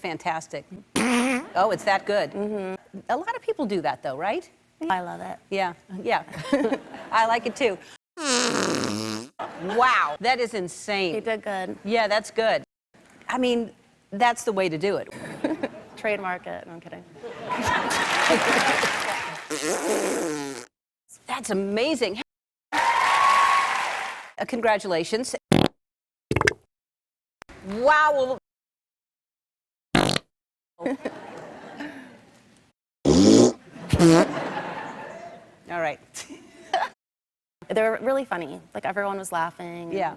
fantastic. Oh, it's that good. Mm-hmm. A lot of people do that, though, right? I love it. Yeah, yeah. I like it, too. Wow, that is insane. You did good. Yeah, that's good. I mean, that's the way to do it. Trademark it. No, I'm kidding. That's amazing. Congratulations. Wow. All right. They were really funny. Like, everyone was laughing. Yeah.